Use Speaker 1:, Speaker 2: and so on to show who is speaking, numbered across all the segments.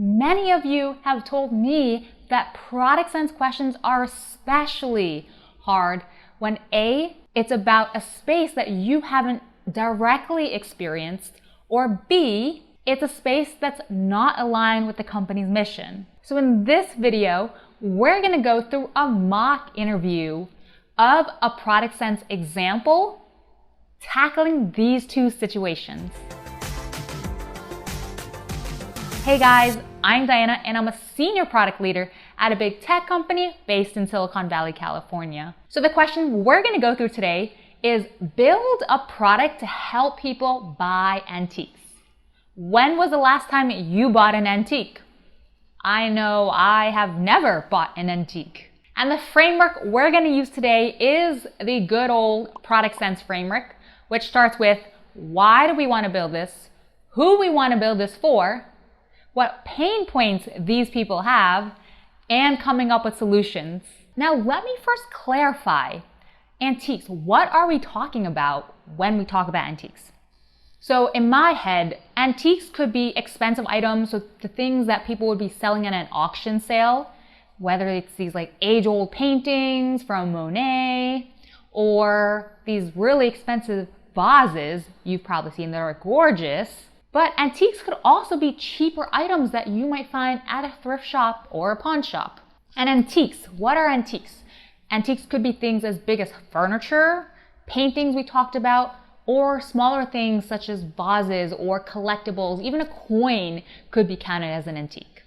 Speaker 1: Many of you have told me that product sense questions are especially hard when A, it's about a space that you haven't directly experienced, or B, it's a space that's not aligned with the company's mission. So in this video, we're gonna go through a mock interview of a product sense example tackling these two situations. Hey guys, I'm Diana and I'm a senior product leader at a big tech company based in Silicon Valley, California. So the question we're gonna go through today is build a product to help people buy antiques. When was the last time you bought an antique? I know I have never bought an antique. And the framework we're gonna use today is the good old product sense framework, which starts with why do we wanna build this, who we wanna build this for, what pain points these people have, and coming up with solutions. Now let me first clarify antiques. What are we talking about when we talk about antiques? So in my head, antiques could be expensive items, so the things that people would be selling at an auction sale, whether it's these like age-old paintings from Monet, or these really expensive vases you've probably seen that are gorgeous. But antiques could also be cheaper items that you might find at a thrift shop or a pawn shop. And antiques, what are antiques? Antiques could be things as big as furniture, paintings we talked about, or smaller things such as vases or collectibles. Even a coin could be counted as an antique.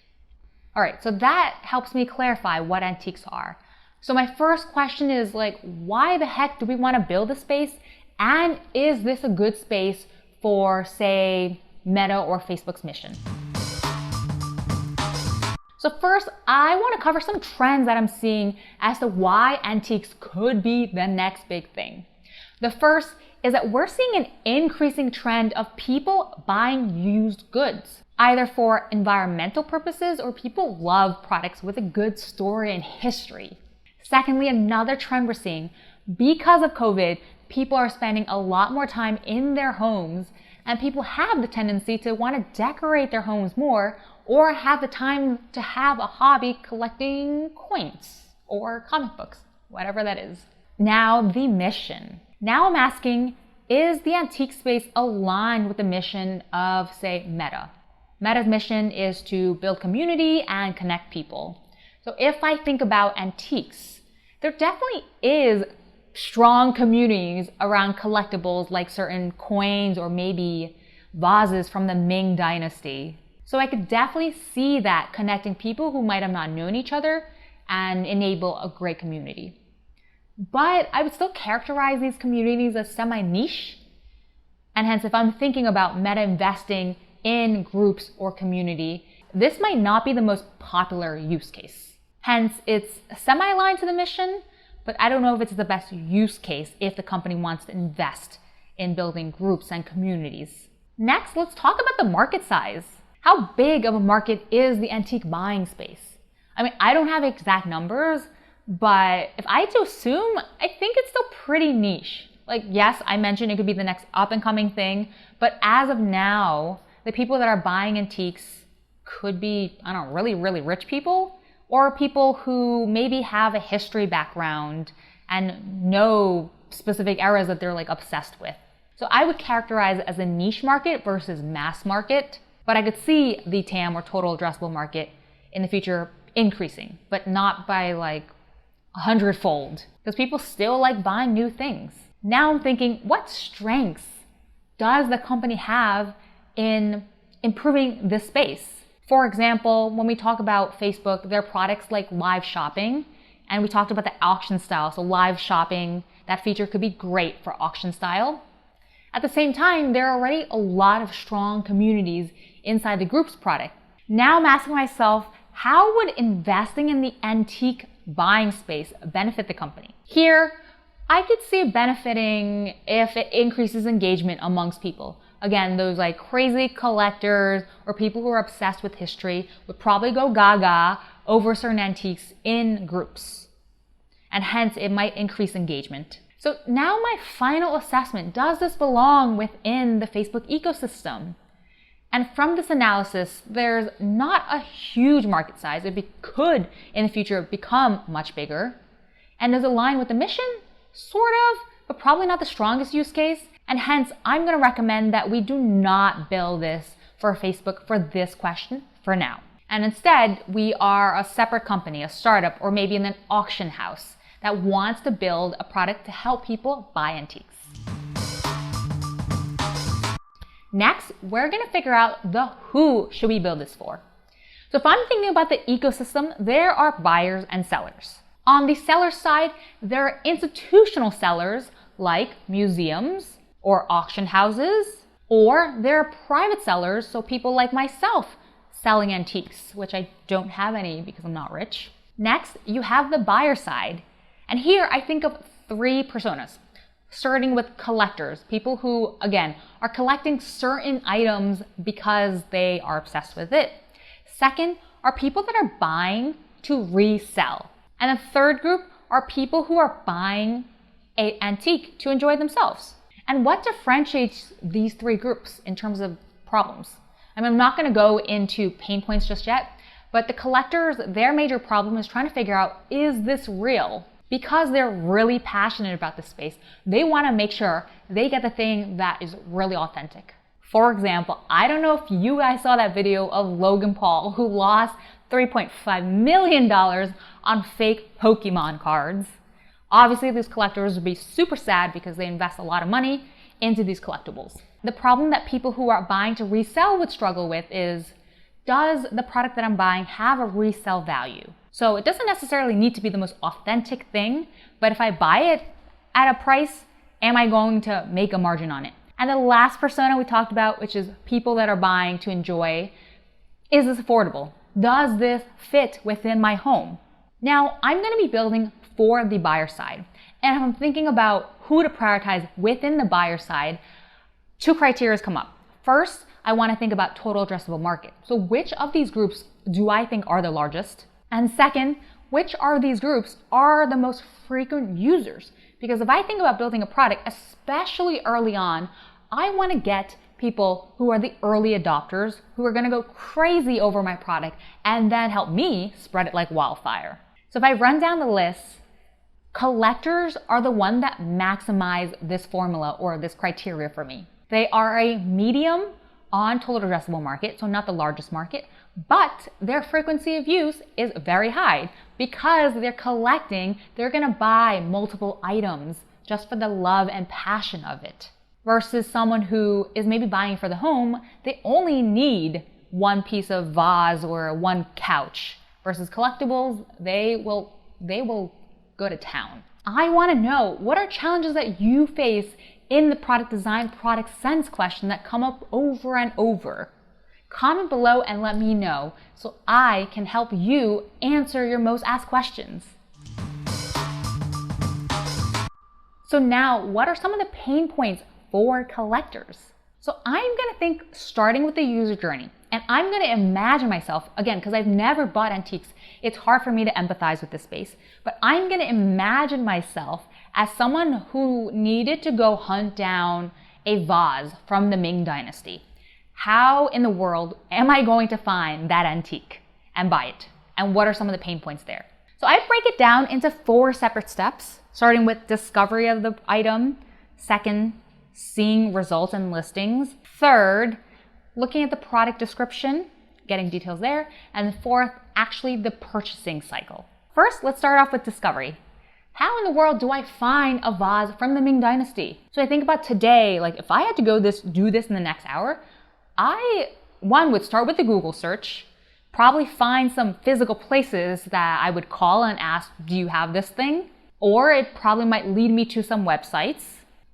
Speaker 1: All right, so that helps me clarify what antiques are. So my first question is why the heck do we want to build a space? And is this a good space for, say, Meta or Facebook's mission? So first, I want to cover some trends that I'm seeing as to why antiques could be the next big thing. The first is that we're seeing an increasing trend of people buying used goods, either for environmental purposes or people love products with a good story and history. Secondly, another trend we're seeing, because of COVID, people are spending a lot more time in their homes, and people have the tendency to want to decorate their homes more or have the time to have a hobby collecting coins or comic books, whatever that is. Now, the mission. Now I'm asking, is the antique space aligned with the mission of, say, Meta? Meta's mission is to build community and connect people. So if I think about antiques, there definitely is strong communities around collectibles like certain coins or maybe vases from the Ming Dynasty. So I could definitely see that connecting people who might have not known each other and enable a great community. But I would still characterize these communities as semi-niche. And hence, if I'm thinking about Meta investing in groups or community, this might not be the most popular use case. Hence, it's semi-aligned to the mission, but I don't know if it's the best use case if the company wants to invest in building groups and communities. Next, let's talk about the market size. How big of a market is the antique buying space? I mean, I don't have exact numbers, but if I had to assume, I think it's still pretty niche. Yes, I mentioned it could be the next up and coming thing, but as of now, the people that are buying antiques could be, really, really rich people, or people who maybe have a history background and know specific eras that they're obsessed with. So I would characterize it as a niche market versus mass market, but I could see the TAM or total addressable market in the future increasing, but not by 100-fold, because people still like buying new things. Now I'm thinking, what strengths does the company have in improving this space? For example, when we talk about Facebook, their products like live shopping, and we talked about the auction style. So live shopping, that feature could be great for auction style. At the same time, there are already a lot of strong communities inside the group's product. Now I'm asking myself, how would investing in the antique buying space benefit the company? Here, I could see it benefiting if it increases engagement amongst people. Again, those crazy collectors or people who are obsessed with history would probably go gaga over certain antiques in groups. And hence, it might increase engagement. So now my final assessment, does this belong within the Facebook ecosystem? And from this analysis, there's not a huge market size. It could, in the future, become much bigger. And does it align with the mission? Sort of, but probably not the strongest use case. And hence, I'm going to recommend that we do not build this for Facebook for this question for now. And instead, we are a separate company, a startup, or maybe in an auction house that wants to build a product to help people buy antiques. Next, we're going to figure out the who should we build this for. So if I'm thinking about the ecosystem, there are buyers and sellers. On the seller side, there are institutional sellers like museums or auction houses, or there are private sellers, so people like myself selling antiques, which I don't have any because I'm not rich. Next, you have the buyer side. And here I think of three personas. Starting with collectors, people who, again, are collecting certain items because they are obsessed with it. Second are people that are buying to resell. And the third group are people who are buying an antique to enjoy themselves. And what differentiates these three groups in terms of problems? I mean, I'm not going to go into pain points just yet, but the collectors, their major problem is trying to figure out, is this real? Because they're really passionate about this space, they want to make sure they get the thing that is really authentic. For example, I don't know if you guys saw that video of Logan Paul who lost $3.5 million on fake Pokemon cards. Obviously, these collectors would be super sad because they invest a lot of money into these collectibles. The problem that people who are buying to resell would struggle with is, does the product that I'm buying have a resale value? So it doesn't necessarily need to be the most authentic thing, but if I buy it at a price, am I going to make a margin on it? And the last persona we talked about, which is people that are buying to enjoy, is this affordable? Does this fit within my home? Now, I'm going to be building for the buyer side. And if I'm thinking about who to prioritize within the buyer side, two criteria come up. First, I want to think about total addressable market. So which of these groups do I think are the largest? And second, which of these groups are the most frequent users? Because if I think about building a product, especially early on, I want to get people who are the early adopters, who are going to go crazy over my product and then help me spread it like wildfire. So if I run down the list, collectors are the one that maximize this formula or this criteria for me. They are a medium on total addressable market, so not the largest market, but their frequency of use is very high because they're collecting, they're going to buy multiple items just for the love and passion of it. Versus someone who is maybe buying for the home, they only need one piece of vase or one couch. Versus collectibles, they will go to town. I want to know, what are challenges that you face in the product design, product sense question that come up over and over? Comment below and let me know so I can help you answer your most asked questions. So now, what are some of the pain points for collectors? So I'm going to think starting with the user journey, and I'm going to imagine myself, again, because I've never bought antiques, it's hard for me to empathize with this space, but I'm going to imagine myself as someone who needed to go hunt down a vase from the Ming Dynasty. How in the world am I going to find that antique and buy it? And what are some of the pain points there? So I break it down into 4 separate steps, starting with discovery of the item. Second, seeing results and listings. Third, looking at the product description, getting details there. And fourth, actually the purchasing cycle. First, let's start off with discovery. How in the world do I find a vase from the Ming Dynasty? So I think about today, like if I had to do this in the next hour, I would start with the Google search, probably find some physical places that I would call and ask, do you have this thing? Or it probably might lead me to some websites,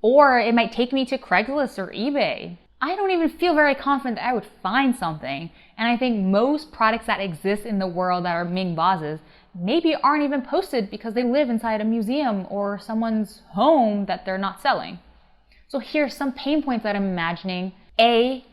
Speaker 1: or it might take me to Craigslist or eBay. I don't even feel very confident that I would find something. And I think most products that exist in the world that are Ming vases maybe aren't even posted because they live inside a museum or someone's home that they're not selling. So here's some pain points that I'm imagining. A,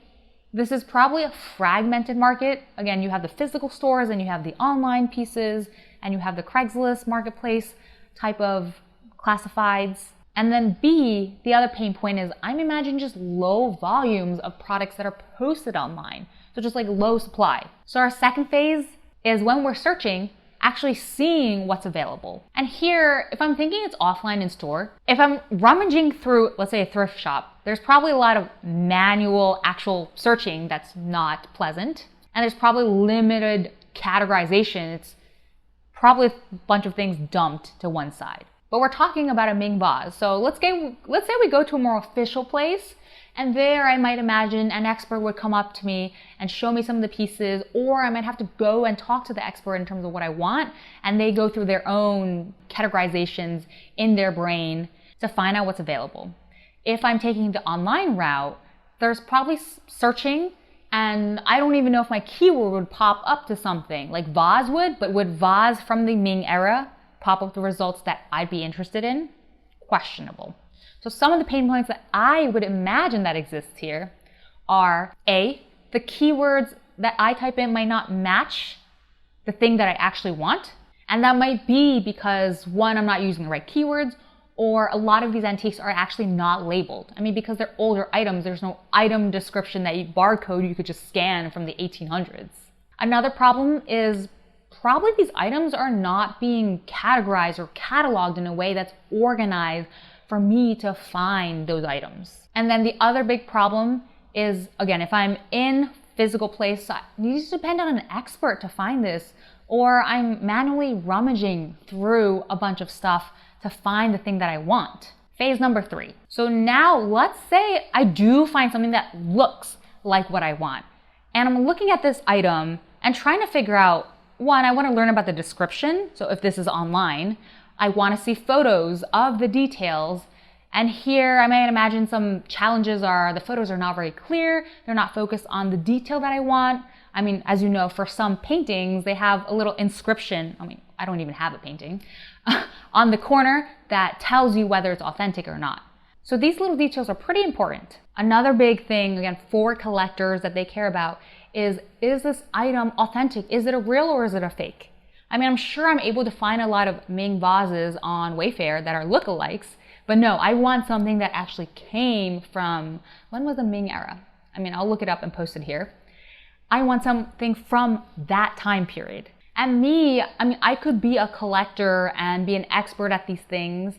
Speaker 1: this is probably a fragmented market. Again, you have the physical stores and you have the online pieces and you have the Craigslist marketplace type of classifieds. And then B, the other pain point is I'm imagining just low volumes of products that are posted online. So just like low supply. So our second phase is when we're searching, actually seeing what's available. And here, if I'm thinking it's offline in store, if I'm rummaging through, let's say a thrift shop, there's probably a lot of manual actual searching that's not pleasant. And there's probably limited categorization. It's probably a bunch of things dumped to one side. But we're talking about a Ming vase. So let's say we go to a more official place, and there I might imagine an expert would come up to me and show me some of the pieces, or I might have to go and talk to the expert in terms of what I want, and they go through their own categorizations in their brain to find out what's available. If I'm taking the online route, there's probably searching, and I don't even know if my keyword would pop up to something like vase would, but would vase from the Ming era pop up the results that I'd be interested in? Questionable. So some of the pain points that I would imagine that exist here are A, the keywords that I type in might not match the thing that I actually want. And that might be because one, I'm not using the right keywords, or a lot of these antiques are actually not labeled. I mean, because they're older items, there's no item description that barcode you could just scan from the 1800s. Another problem is probably these items are not being categorized or cataloged in a way that's organized for me to find those items. And then the other big problem is, again, if I'm in physical place, I need to depend on an expert to find this, or I'm manually rummaging through a bunch of stuff to find the thing that I want. Phase number 3. So now let's say I do find something that looks like what I want. And I'm looking at this item and trying to figure out, one, I want to learn about the description. So if this is online, I want to see photos of the details. And here I might imagine some challenges are the photos are not very clear. They're not focused on the detail that I want. I mean, as you know, for some paintings, they have a little inscription. I mean, I don't even have a painting on the corner that tells you whether it's authentic or not. So these little details are pretty important. Another big thing, again, for collectors that they care about is this item authentic? Is it a real or is it a fake? I mean, I'm sure I'm able to find a lot of Ming vases on Wayfair that are lookalikes, but no, I want something that actually came from, when was the Ming era? I mean, I'll look it up and post it here. I want something from that time period. And me, I mean, I could be a collector and be an expert at these things,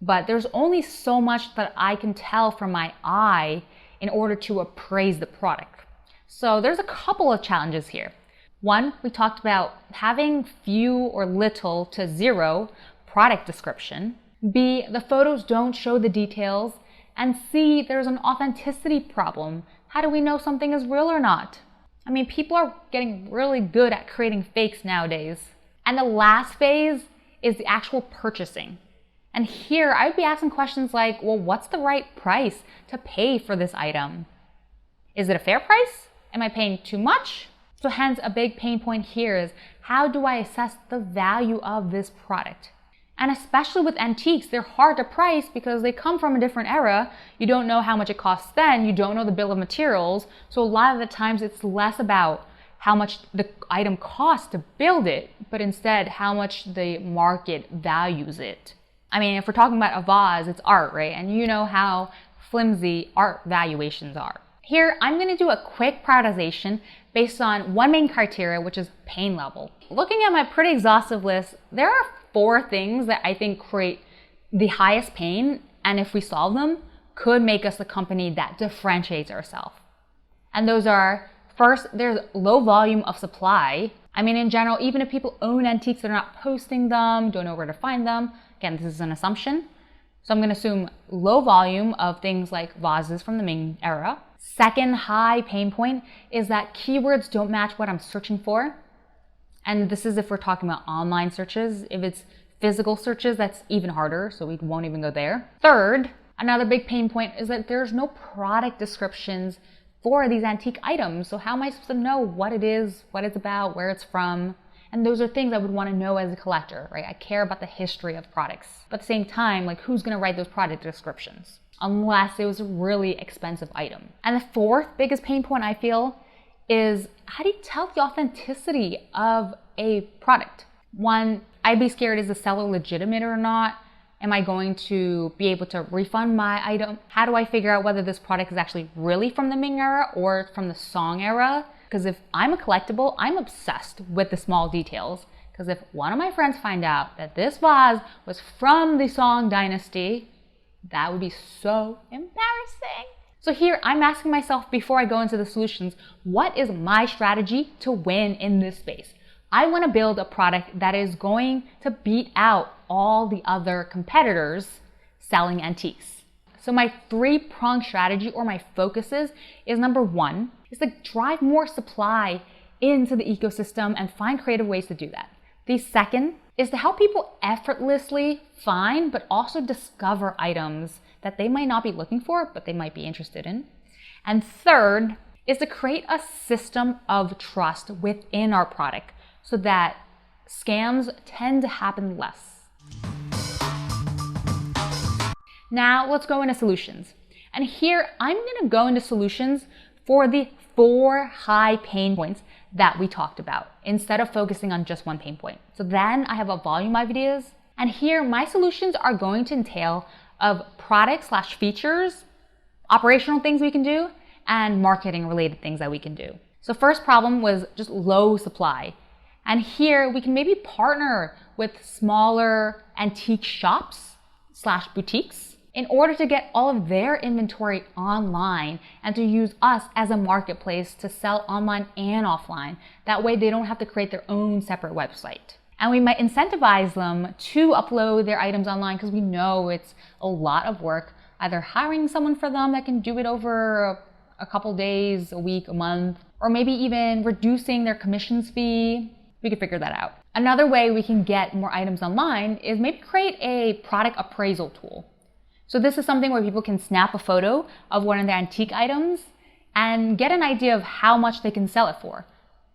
Speaker 1: but there's only so much that I can tell from my eye in order to appraise the product. So there's a couple of challenges here. One, we talked about having few or little to zero product description. B, the photos don't show the details. And C, there's an authenticity problem. How do we know something is real or not? I mean, people are getting really good at creating fakes nowadays. And the last phase is the actual purchasing. And here I'd be asking questions like, well, what's the right price to pay for this item? Is it a fair price? Am I paying too much? So hence a big pain point here is how do I assess the value of this product? And especially with antiques, they're hard to price because they come from a different era. You don't know how much it costs then. You don't know the bill of materials. So a lot of the times it's less about how much the item costs to build it, but instead how much the market values it. I mean, if we're talking about a vase, it's art, right? And you know how flimsy art valuations are. Here, I'm going to do a quick prioritization based on one main criteria, which is pain level. Looking at my pretty exhaustive list, there are 4 things that I think create the highest pain, and if we solve them, could make us a company that differentiates ourselves. And those are, first, there's low volume of supply. I mean, in general, even if people own antiques, they're not posting them, don't know where to find them. Again, this is an assumption. So I'm going to assume low volume of things like vases from the Ming era. Second high pain point is that keywords don't match what I'm searching for. And this is if we're talking about online searches. If it's physical searches, that's even harder, so we won't even go there. Third, another big pain point is that there's no product descriptions for these antique items. So how am I supposed to know what it is, what it's about, where it's from? And those are things I would want to know as a collector, right? I care about the history of products. But at the same time, like who's going to write those product descriptions? Unless it was a really expensive item. And the fourth biggest pain point I feel is how do you tell the authenticity of a product? One, I'd be scared, is the seller legitimate or not? Am I going to be able to refund my item? How do I figure out whether this product is actually really from the Ming era or from the Song era? Because if I'm a collectible, I'm obsessed with the small details. Because if one of my friends find out that this vase was from the Song dynasty, that would be so embarrassing. So here I'm asking myself before I go into the solutions, what is my strategy to win in this space? I want to build a product that is going to beat out all the other competitors selling antiques. So my three-pronged strategy or my focuses is number one, is to drive more supply into the ecosystem and find creative ways to do that. The second is to help people effortlessly find but also discover items that they might not be looking for, but they might be interested in. And third is to create a system of trust within our product so that scams tend to happen less. Now let's go into solutions. And here I'm gonna go into solutions for the 4 high pain points that we talked about instead of focusing on just one pain point. So then I have a volume ideas. And here my solutions are going to entail of product/features, operational things we can do, and marketing related things that we can do. So first problem was just low supply. And here we can maybe partner with smaller antique shops/boutiques in order to get all of their inventory online and to use us as a marketplace to sell online and offline. That way they don't have to create their own separate website. And we might incentivize them to upload their items online because we know it's a lot of work, either hiring someone for them that can do it over a couple days, a week, a month, or maybe even reducing their commissions fee. We could figure that out. Another way we can get more items online is maybe create a product appraisal tool. So this is something where people can snap a photo of one of their antique items and get an idea of how much they can sell it for.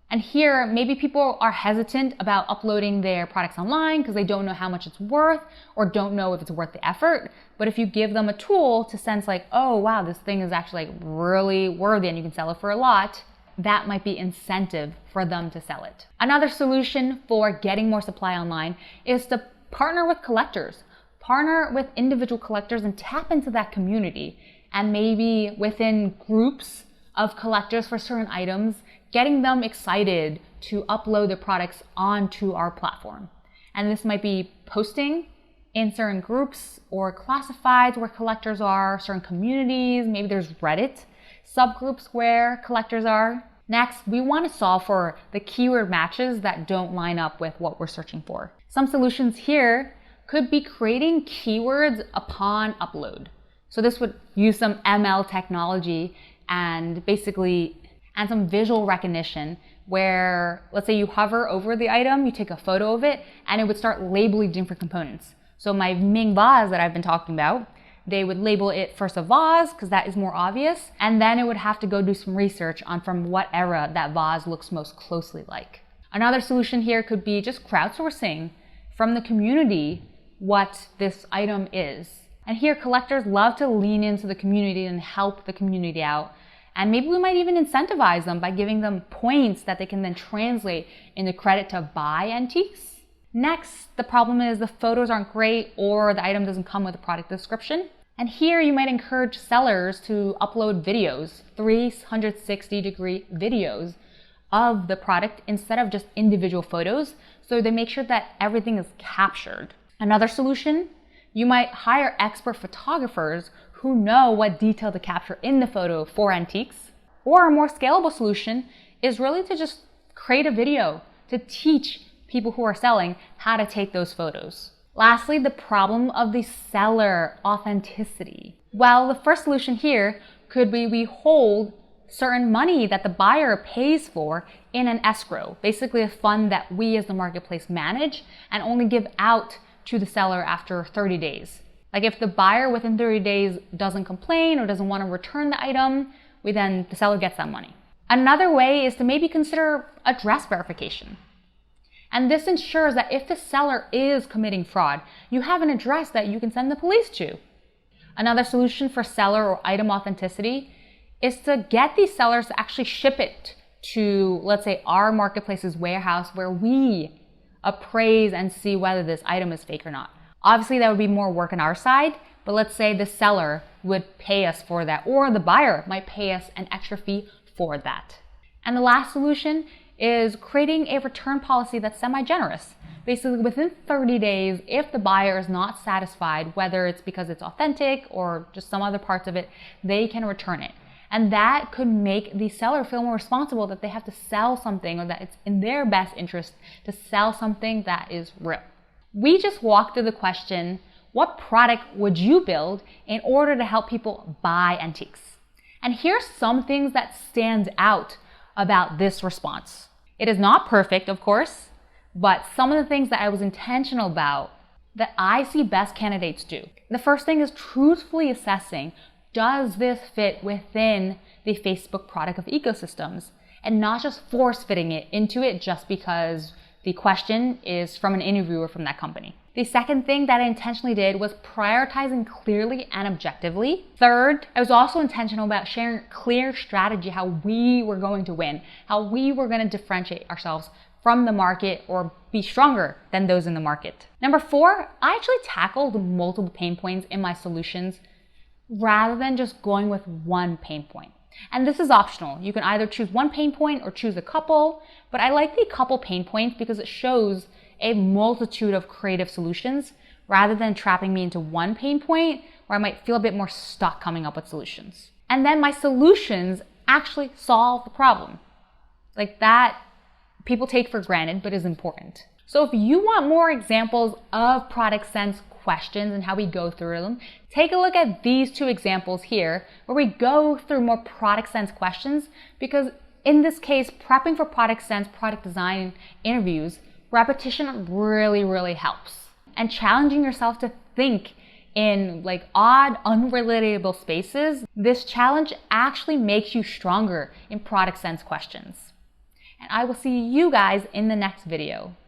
Speaker 1: And here, maybe people are hesitant about uploading their products online because they don't know how much it's worth or don't know if it's worth the effort. But if you give them a tool to sense like, oh wow, this thing is actually like really worthy and you can sell it for a lot, that might be incentive for them to sell it. Another solution for getting more supply online is to partner with collectors. Partner with individual collectors and tap into that community. And maybe within groups of collectors for certain items, getting them excited to upload their products onto our platform. And this might be posting in certain groups or classifieds where collectors are, certain communities, maybe there's Reddit subgroups where collectors are. Next, we want to solve for the keyword matches that don't line up with what we're searching for. Some solutions here could be creating keywords upon upload. So this would use some ML technology and some visual recognition where, let's say you hover over the item, you take a photo of it, and it would start labeling different components. So my Ming vase that I've been talking about, they would label it first a vase because that is more obvious, and then it would have to go do some research on from what era that vase looks most closely like. Another solution here could be just crowdsourcing from the community what this item is. And here collectors love to lean into the community and help the community out. And maybe we might even incentivize them by giving them points that they can then translate into credit to buy antiques. Next, the problem is the photos aren't great or the item doesn't come with a product description. And here you might encourage sellers to upload videos, 360-degree videos of the product instead of just individual photos, so they make sure that everything is captured. Another solution, you might hire expert photographers who know what detail to capture in the photo for antiques. Or a more scalable solution is really to just create a video to teach people who are selling how to take those photos. Lastly, the problem of the seller authenticity. Well, the first solution here could be we hold certain money that the buyer pays for in an escrow, basically a fund that we as the marketplace manage and only give out to the seller after 30 days. Like if the buyer within 30 days doesn't complain or doesn't want to return the item, the seller gets that money. Another way is to maybe consider address verification. And this ensures that if the seller is committing fraud, you have an address that you can send the police to. Another solution for seller or item authenticity is to get these sellers to actually ship it to, let's say, our marketplace's warehouse where we appraise and see whether this item is fake or not. Obviously, that would be more work on our side, but let's say the seller would pay us for that, or the buyer might pay us an extra fee for that. And the last solution is creating a return policy that's semi-generous. Basically, within 30 days, if the buyer is not satisfied, whether it's because it's authentic or just some other parts of it, they can return it. And that could make the seller feel more responsible that they have to sell something, or that it's in their best interest to sell something that is real. We just walked through the question, what product would you build in order to help people buy antiques? And here's some things that stand out about this response. It is not perfect, of course, but some of the things that I was intentional about that I see best candidates do. The first thing is truthfully assessing, does this fit within the Facebook product of ecosystems, and not just force fitting it into it just because the question is from an interviewer from that company. The second thing that I intentionally did was prioritizing clearly and objectively. Third, I was also intentional about sharing a clear strategy, how we were going to win, how we were going to differentiate ourselves from the market or be stronger than those in the market. Number 4, I actually tackled multiple pain points in my solutions rather than just going with one pain point. And this is optional. You can either choose one pain point or choose a couple, but I like the couple pain points because it shows a multitude of creative solutions rather than trapping me into one pain point where I might feel a bit more stuck coming up with solutions. And then my solutions actually solve the problem. Like that, people take for granted, but is important. So if you want more examples of product sense questions and how we go through them, take a look at these 2 examples here where we go through more product sense questions, because in this case, prepping for product sense, product design interviews, repetition really helps. And challenging yourself to think in like odd, unrelatable spaces, this challenge actually makes you stronger in product sense questions. And I will see you guys in the next video.